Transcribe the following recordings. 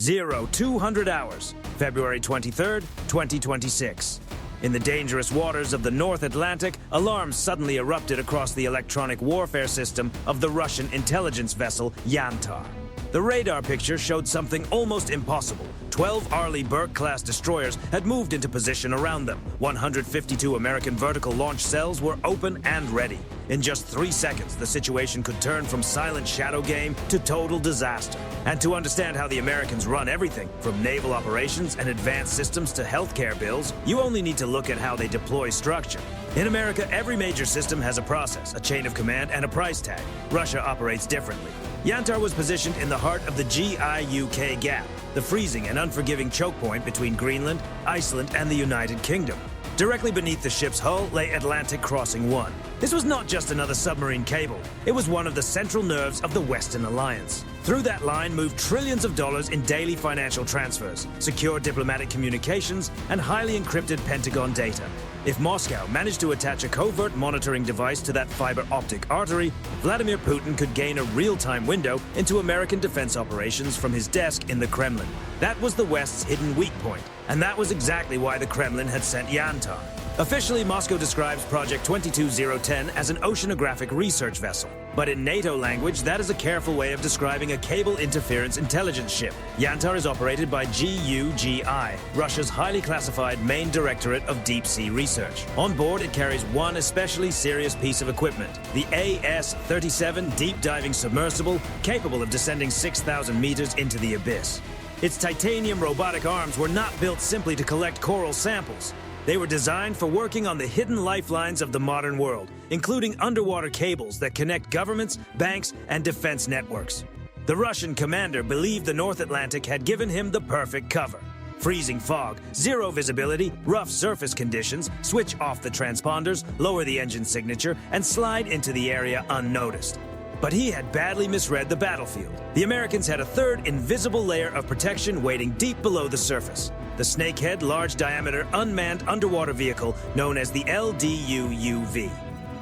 200 hours, February 23, 2026. In the dangerous waters of the North Atlantic, alarms suddenly erupted across the electronic warfare system of the Russian intelligence vessel Yantar. The radar picture showed something almost impossible. 12 Arleigh Burke-class destroyers had moved into position around them. 152 American vertical launch cells were open and ready. In just 3 seconds, the situation could turn from silent shadow game to total disaster. And to understand how the Americans run everything, from naval operations and advanced systems to healthcare bills, you only need to look at how they deploy structure. In America, every major system has a process, a chain of command, and a price tag. Russia operates differently. Yantar was positioned in the heart of the GIUK Gap, the freezing and unforgiving choke point between Greenland, Iceland, and the United Kingdom. Directly beneath the ship's hull lay Atlantic Crossing 1. This was not just another submarine cable. It was one of the central nerves of the Western Alliance. Through that line moved trillions of dollars in daily financial transfers, secure diplomatic communications, and highly encrypted Pentagon data. If Moscow managed to attach a covert monitoring device to that fiber optic artery, Vladimir Putin could gain a real-time window into American defense operations from his desk in the Kremlin. That was the West's hidden weak point, and that was exactly why the Kremlin had sent Yantar. Officially, Moscow describes Project 22010 as an oceanographic research vessel. But in NATO language, that is a careful way of describing a cable interference intelligence ship. Yantar is operated by GUGI, Russia's highly classified main directorate of deep-sea research. On board, it carries one especially serious piece of equipment, the AS-37 deep-diving submersible, capable of descending 6,000 meters into the abyss. Its titanium robotic arms were not built simply to collect coral samples. They were designed for working on the hidden lifelines of the modern world, including underwater cables that connect governments, banks, and defense networks. The Russian commander believed the North Atlantic had given him the perfect cover. Freezing fog, zero visibility, rough surface conditions, switch off the transponders, lower the engine signature, and slide into the area unnoticed. But he had badly misread the battlefield. The Americans had a third invisible layer of protection waiting deep below the surface. The snakehead, large-diameter, unmanned underwater vehicle known as the LDU-UV.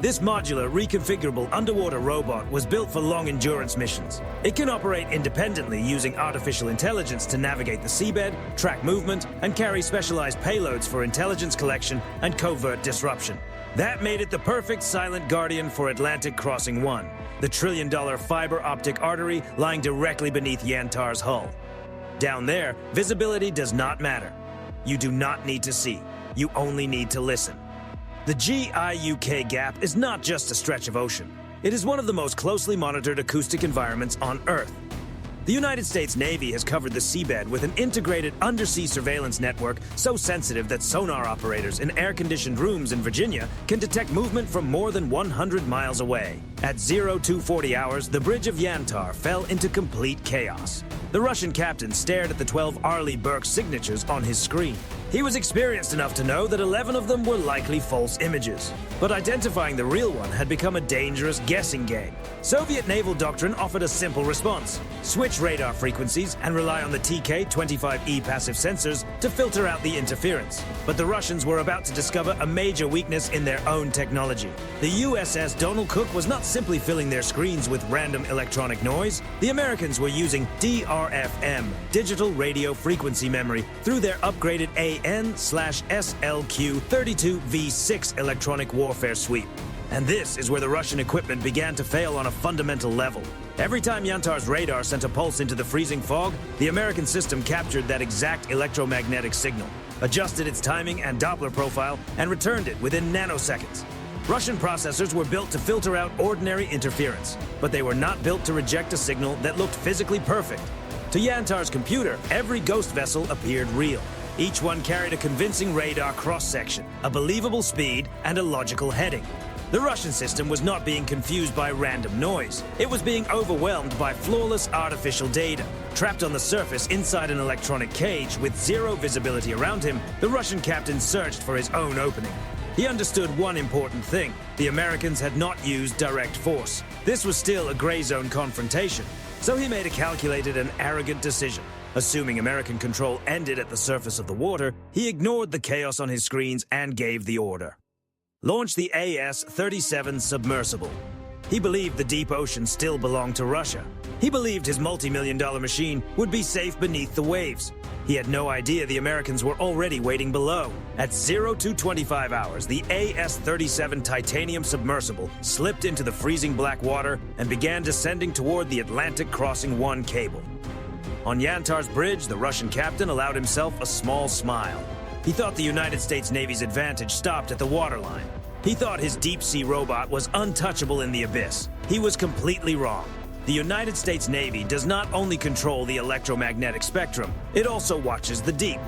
This modular, reconfigurable underwater robot was built for long-endurance missions. It can operate independently using artificial intelligence to navigate the seabed, track movement, and carry specialized payloads for intelligence collection and covert disruption. That made it the perfect silent guardian for Atlantic Crossing 1, the trillion-dollar fiber optic artery lying directly beneath Yantar's hull. Down there, visibility does not matter. You do not need to see. You only need to listen. The GIUK Gap is not just a stretch of ocean. It is one of the most closely monitored acoustic environments on Earth. The United States Navy has covered the seabed with an integrated undersea surveillance network so sensitive that sonar operators in air-conditioned rooms in Virginia can detect movement from more than 100 miles away. At 0240 hours, the bridge of Yantar fell into complete chaos. The Russian captain stared at the 12 Arleigh Burke signatures on his screen. He was experienced enough to know that 11 of them were likely false images. But identifying the real one had become a dangerous guessing game. Soviet naval doctrine offered a simple response: switch radar frequencies and rely on the TK-25E passive sensors to filter out the interference. But the Russians were about to discover a major weakness in their own technology. The USS Donald Cook was not simply filling their screens with random electronic noise. The Americans were using DRFM, digital radio frequency memory, through their upgraded AN/SLQ-32V6 electronic warfare sweep. And this is where the Russian equipment began to fail on a fundamental level. Every time Yantar's radar sent a pulse into the freezing fog, the American system captured that exact electromagnetic signal, adjusted its timing and Doppler profile, and returned it within nanoseconds. Russian processors were built to filter out ordinary interference, but they were not built to reject a signal that looked physically perfect. To Yantar's computer, every ghost vessel appeared real. Each one carried a convincing radar cross-section, a believable speed, and a logical heading. The Russian system was not being confused by random noise. It was being overwhelmed by flawless artificial data. Trapped on the surface inside an electronic cage with zero visibility around him, the Russian captain searched for his own opening. He understood one important thing: the Americans had not used direct force. This was still a gray zone confrontation, so he made a calculated and arrogant decision. Assuming American control ended at the surface of the water, he ignored the chaos on his screens and gave the order: launch the AS-37 submersible. He believed the deep ocean still belonged to Russia. He believed his multi-million-dollar machine would be safe beneath the waves. He had no idea the Americans were already waiting below. At 0225 hours, the AS-37 titanium submersible slipped into the freezing black water and began descending toward the Atlantic Crossing 1 cable. On Yantar's bridge, the Russian captain allowed himself a small smile. He thought the United States Navy's advantage stopped at the waterline. He thought his deep-sea robot was untouchable in the abyss. He was completely wrong. The United States Navy does not only control the electromagnetic spectrum, it also watches the deep.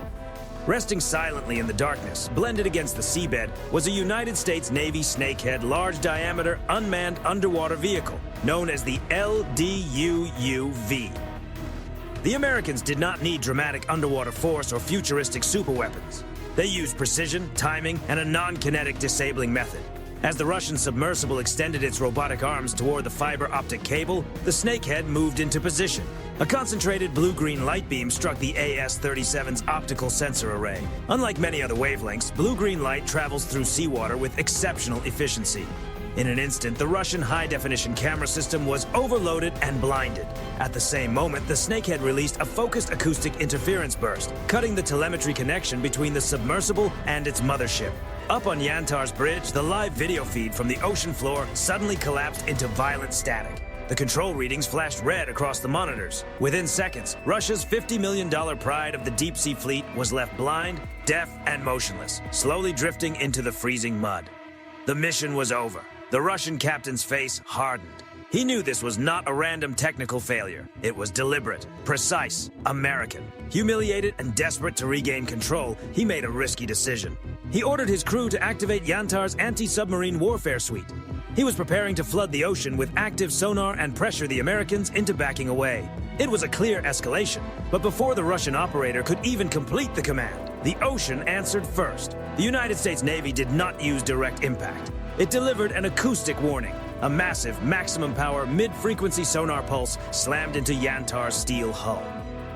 Resting silently in the darkness, blended against the seabed, was a United States Navy snakehead large-diameter unmanned underwater vehicle, known as the LDUUV. The Americans did not need dramatic underwater force or futuristic superweapons. They used precision, timing, and a non-kinetic disabling method. As the Russian submersible extended its robotic arms toward the fiber optic cable, the snakehead moved into position. A concentrated blue-green light beam struck the AS-37's optical sensor array. Unlike many other wavelengths, blue-green light travels through seawater with exceptional efficiency. In an instant, the Russian high-definition camera system was overloaded and blinded. At the same moment, the snakehead released a focused acoustic interference burst, cutting the telemetry connection between the submersible and its mothership. Up on Yantar's bridge, the live video feed from the ocean floor suddenly collapsed into violent static. The control readings flashed red across the monitors. Within seconds, Russia's $50 million pride of the deep-sea fleet was left blind, deaf, and motionless, slowly drifting into the freezing mud. The mission was over. The Russian captain's face hardened. He knew this was not a random technical failure. It was deliberate, precise, American. Humiliated and desperate to regain control, he made a risky decision. He ordered his crew to activate Yantar's anti-submarine warfare suite. He was preparing to flood the ocean with active sonar and pressure the Americans into backing away. It was a clear escalation, but before the Russian operator could even complete the command, the ocean answered first. The United States Navy did not use direct impact. It delivered an acoustic warning. A massive, maximum-power, mid-frequency sonar pulse slammed into Yantar's steel hull.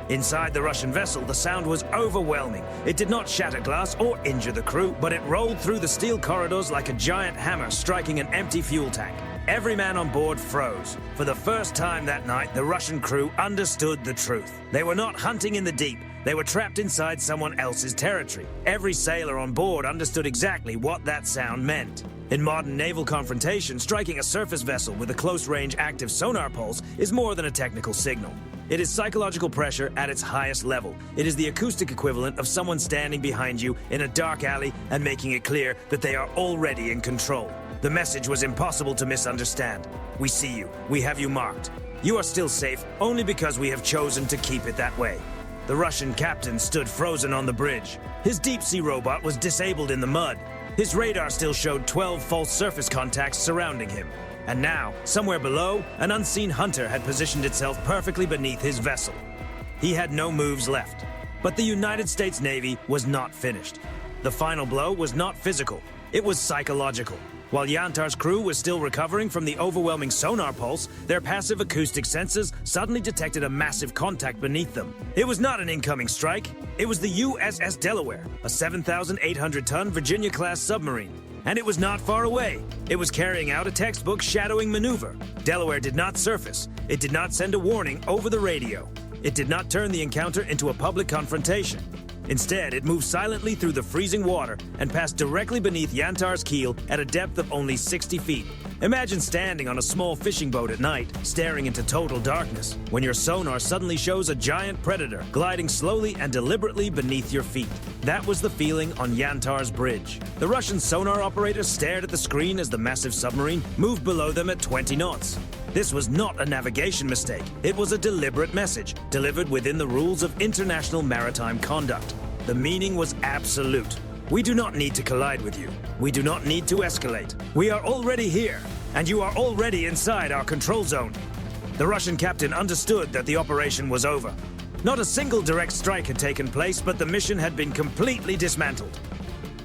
Inside the Russian vessel, the sound was overwhelming. It did not shatter glass or injure the crew, but it rolled through the steel corridors like a giant hammer striking an empty fuel tank. Every man on board froze. For the first time that night, the Russian crew understood the truth. They were not hunting in the deep. They were trapped inside someone else's territory. Every sailor on board understood exactly what that sound meant. In modern naval confrontation, striking a surface vessel with a close-range active sonar pulse is more than a technical signal. It is psychological pressure at its highest level. It is the acoustic equivalent of someone standing behind you in a dark alley and making it clear that they are already in control. The message was impossible to misunderstand. We see you. We have you marked. You are still safe only because we have chosen to keep it that way. The Russian captain stood frozen on the bridge. His deep-sea robot was disabled in the mud. His radar still showed 12 false surface contacts surrounding him. And now, somewhere below, an unseen hunter had positioned itself perfectly beneath his vessel. He had no moves left. But the United States Navy was not finished. The final blow was not physical. It was psychological. While Yantar's crew was still recovering from the overwhelming sonar pulse, their passive acoustic sensors suddenly detected a massive contact beneath them. It was not an incoming strike. It was the USS Delaware, a 7,800-ton Virginia-class submarine. And it was not far away. It was carrying out a textbook shadowing maneuver. Delaware did not surface. It did not send a warning over the radio. It did not turn the encounter into a public confrontation. Instead, it moved silently through the freezing water and passed directly beneath Yantar's keel at a depth of only 60 feet. Imagine standing on a small fishing boat at night, staring into total darkness, when your sonar suddenly shows a giant predator gliding slowly and deliberately beneath your feet. That was the feeling on Yantar's bridge. The Russian sonar operator stared at the screen as the massive submarine moved below them at 20 knots. This was not a navigation mistake. It was a deliberate message, delivered within the rules of international maritime conduct. The meaning was absolute. We do not need to collide with you. We do not need to escalate. We are already here, and you are already inside our control zone. The Russian captain understood that the operation was over. Not a single direct strike had taken place, but the mission had been completely dismantled.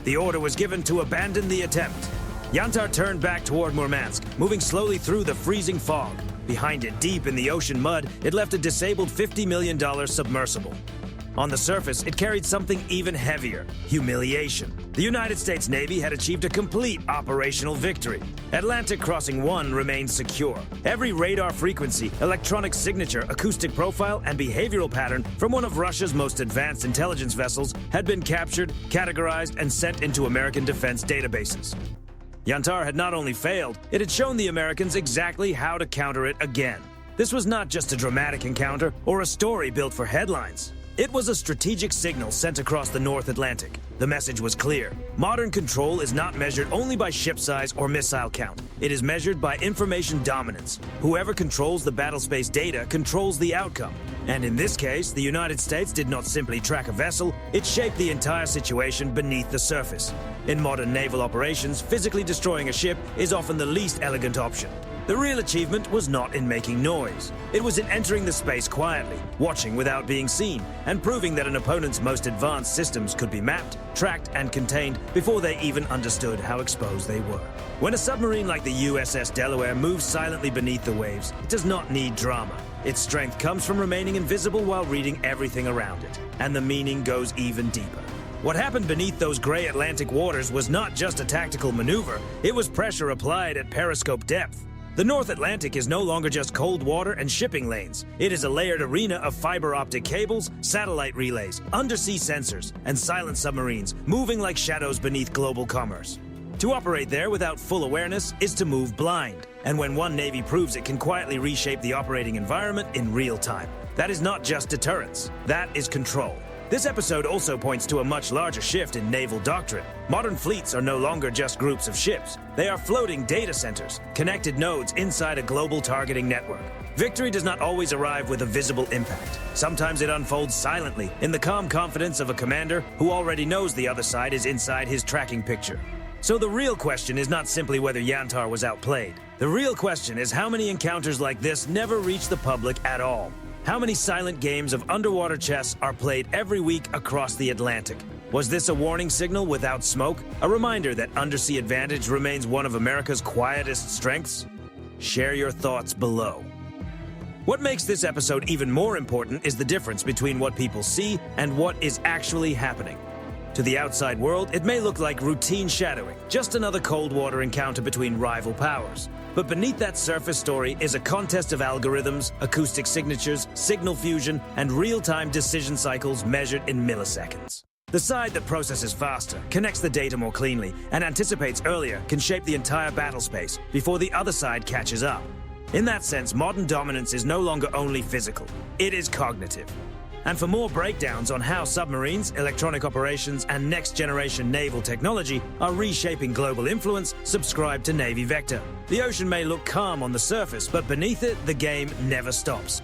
The order was given to abandon the attempt. Yantar turned back toward Murmansk, moving slowly through the freezing fog. Behind it, deep in the ocean mud, it left a disabled $50 million submersible. On the surface, it carried something even heavier: humiliation. The United States Navy had achieved a complete operational victory. Atlantic Crossing 1 remained secure. Every radar frequency, electronic signature, acoustic profile, and behavioral pattern from one of Russia's most advanced intelligence vessels had been captured, categorized, and sent into American defense databases. Yantar had not only failed, it had shown the Americans exactly how to counter it again. This was not just a dramatic encounter or a story built for headlines. It was a strategic signal sent across the North Atlantic. The message was clear. Modern control is not measured only by ship size or missile count. It is measured by information dominance. Whoever controls the battlespace data controls the outcome. And in this case, the United States did not simply track a vessel, it shaped the entire situation beneath the surface. In modern naval operations, physically destroying a ship is often the least elegant option. The real achievement was not in making noise. It was in entering the space quietly, watching without being seen, and proving that an opponent's most advanced systems could be mapped, tracked, and contained before they even understood how exposed they were. When a submarine like the USS Delaware moves silently beneath the waves, it does not need drama. Its strength comes from remaining invisible while reading everything around it, and the meaning goes even deeper. What happened beneath those gray Atlantic waters was not just a tactical maneuver, it was pressure applied at periscope depth. The North Atlantic is no longer just cold water and shipping lanes. It is a layered arena of fiber optic cables, satellite relays, undersea sensors, and silent submarines moving like shadows beneath global commerce. To operate there without full awareness is to move blind. And when one Navy proves it can quietly reshape the operating environment in real time, that is not just deterrence, that is control. This episode also points to a much larger shift in naval doctrine. Modern fleets are no longer just groups of ships. They are floating data centers, connected nodes inside a global targeting network. Victory does not always arrive with a visible impact. Sometimes it unfolds silently, in the calm confidence of a commander who already knows the other side is inside his tracking picture. So the real question is not simply whether Yantar was outplayed. The real question is how many encounters like this never reach the public at all. How many silent games of underwater chess are played every week across the Atlantic? Was this a warning signal without smoke? A reminder that undersea advantage remains one of America's quietest strengths? Share your thoughts below. What makes this episode even more important is the difference between what people see and what is actually happening. To the outside world, it may look like routine shadowing, just another cold water encounter between rival powers. But beneath that surface story is a contest of algorithms, acoustic signatures, signal fusion, and real-time decision cycles measured in milliseconds. The side that processes faster, connects the data more cleanly, and anticipates earlier can shape the entire battle space before the other side catches up. In that sense, modern dominance is no longer only physical, it is cognitive. And for more breakdowns on how submarines, electronic operations, and next-generation naval technology are reshaping global influence, subscribe to Navy Vector. The ocean may look calm on the surface, but beneath it, the game never stops.